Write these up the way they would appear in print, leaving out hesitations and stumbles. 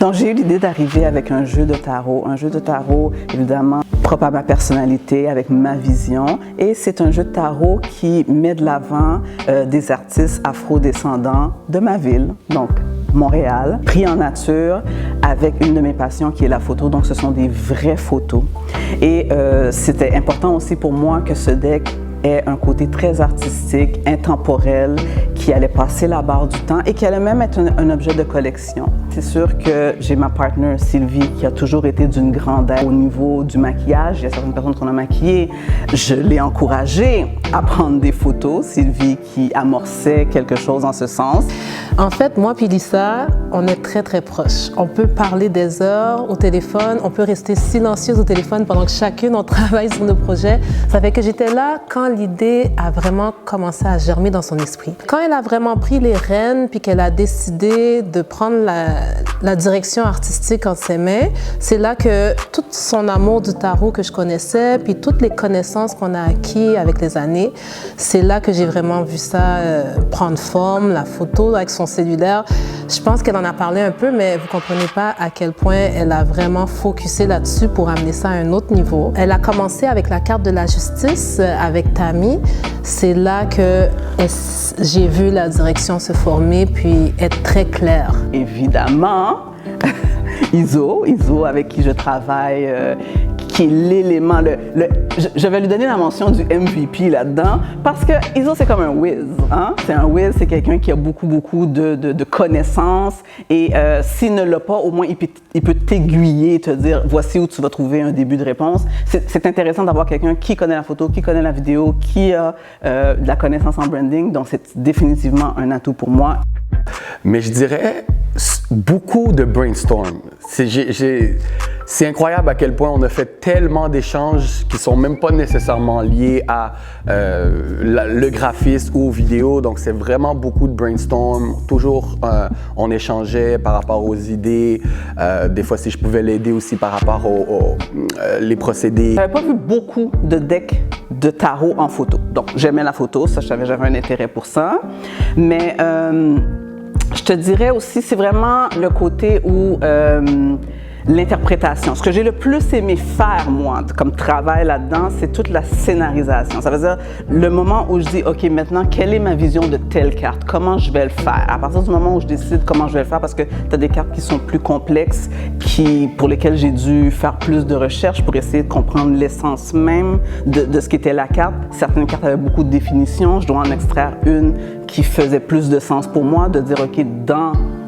Donc, j'ai eu l'idée d'arriver avec un jeu de tarot évidemment propre à ma personnalité, avec ma vision. Et c'est un jeu de tarot qui met de l'avant des artistes afro-descendants de ma ville, donc Montréal, pris en nature avec une de mes passions qui est la photo. Donc, ce sont des vraies photos. Et c'était important aussi pour moi que ce deck ait un côté très artistique, intemporel, qui allait passer la barre du temps et qui allait même être un objet de collection. C'est sûr que j'ai ma partenaire Sylvie qui a toujours été d'une grande aide au niveau du maquillage. Il y a certaines personnes qu'on a maquillées. Je l'ai encouragée à prendre des photos. Sylvie qui amorçait quelque chose en ce sens. En fait, moi puis Lisa, on est très très proches. On peut parler des heures au téléphone, on peut rester silencieuse au téléphone pendant que chacune on travaille sur nos projets. Ça fait que j'étais là quand l'idée a vraiment commencé à germer dans son esprit. Quand elle a vraiment pris les rênes puis qu'elle a décidé de prendre la direction artistique en ses mains, c'est là que tout son amour du tarot que je connaissais puis toutes les connaissances qu'on a acquis avec les années, c'est là que j'ai vraiment vu ça prendre forme, la photo avec son cellulaire. Je pense qu'elle en a parlé un peu, mais vous comprenez pas à quel point elle a vraiment focusé là-dessus pour amener ça à un autre niveau. Elle a commencé avec la carte de la justice avec Tammy. C'est là que j'ai vu la direction se former puis être très claire. Évidemment, Iso avec qui je travaille, qui est l'élément, je vais lui donner la mention du MVP là-dedans, parce que Iso, c'est comme un whiz. Hein? C'est un whiz, c'est quelqu'un qui a beaucoup de connaissances, et s'il ne l'a pas, au moins il peut t'aiguiller, te dire voici où tu vas trouver un début de réponse. C'est intéressant d'avoir quelqu'un qui connaît la photo, qui connaît la vidéo, qui a de la connaissance en branding, donc c'est définitivement un atout pour moi. Mais je dirais beaucoup de brainstorm. C'est incroyable à quel point on a fait tellement d'échanges qui sont même pas nécessairement liés à le graphisme ou aux vidéos. Donc c'est vraiment beaucoup de brainstorm. Toujours on échangeait par rapport aux idées. Des fois si je pouvais l'aider aussi par rapport les procédés. J'avais pas vu beaucoup de decks de tarot en photo. Donc j'aimais la photo, ça j'avais un intérêt pour ça. Mais je te dirais aussi, c'est vraiment le côté où l'interprétation. Ce que j'ai le plus aimé faire, moi, comme travail là-dedans, c'est toute la scénarisation. Ça veut dire le moment où je dis, OK, maintenant, quelle est ma vision de telle carte? Comment je vais le faire? À partir du moment où je décide comment je vais le faire, parce que tu as des cartes qui sont plus complexes, pour lesquelles j'ai dû faire plus de recherches pour essayer de comprendre l'essence même de ce qu'était la carte. Certaines cartes avaient beaucoup de définitions. Je dois en extraire une qui faisait plus de sens pour moi, de dire, OK,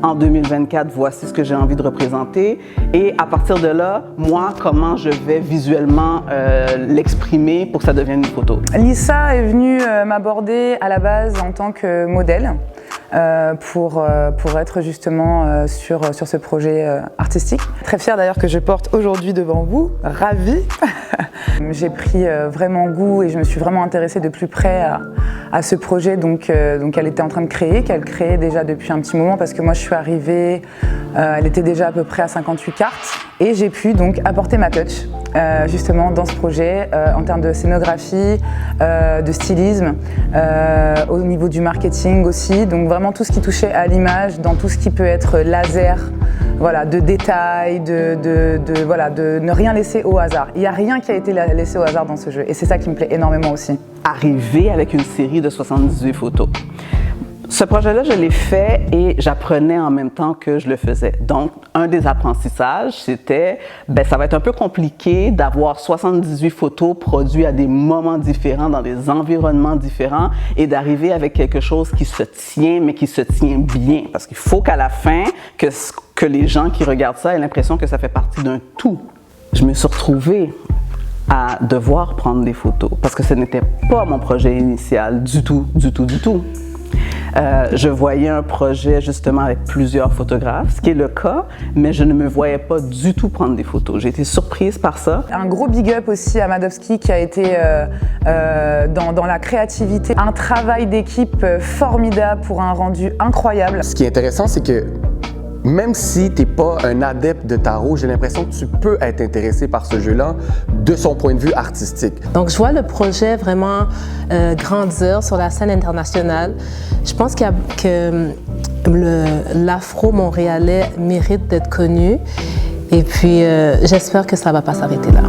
en 2024, voici ce que j'ai envie de représenter. Et à partir de là, moi, comment je vais visuellement l'exprimer pour que ça devienne une photo. Lisa est venue m'aborder à la base en tant que modèle pour être justement sur ce projet artistique. Très fière d'ailleurs que je porte aujourd'hui devant vous, ravie. J'ai pris vraiment goût et je me suis vraiment intéressée de plus près à ce projet qu'elle était en train de créer, qu'elle créait déjà depuis un petit moment, parce que moi je suis arrivée, elle était déjà à peu près à 58 cartes, et j'ai pu donc apporter ma touch justement dans ce projet en termes de scénographie, de stylisme, au niveau du marketing aussi, donc vraiment tout ce qui touchait à l'image, dans tout ce qui peut être laser, voilà, de détails, voilà, de ne rien laisser au hasard. Il n'y a rien qui a été laissé au hasard dans ce jeu, et c'est ça qui me plaît énormément aussi. Arriver avec une série de 78 photos. Ce projet-là, je l'ai fait et j'apprenais en même temps que je le faisais. Donc, un des apprentissages, c'était, ça va être un peu compliqué d'avoir 78 photos produites à des moments différents, dans des environnements différents, et d'arriver avec quelque chose qui se tient, mais qui se tient bien. Parce qu'il faut qu'à la fin, que les gens qui regardent ça aient l'impression que ça fait partie d'un tout. Je me suis retrouvée à devoir prendre des photos parce que ce n'était pas mon projet initial du tout. Je voyais un projet justement avec plusieurs photographes, ce qui est le cas, mais je ne me voyais pas du tout prendre des photos. J'ai été surprise par ça. Un gros big up aussi à Madovski qui a été dans la créativité. Un travail d'équipe formidable pour un rendu incroyable. Ce qui est intéressant, c'est que même si tu n'es pas un adepte de tarot, j'ai l'impression que tu peux être intéressé par ce jeu-là de son point de vue artistique. Donc, je vois le projet vraiment grandir sur la scène internationale. Je pense l'afro-montréalais mérite d'être connu. Et puis, j'espère que ça ne va pas s'arrêter là.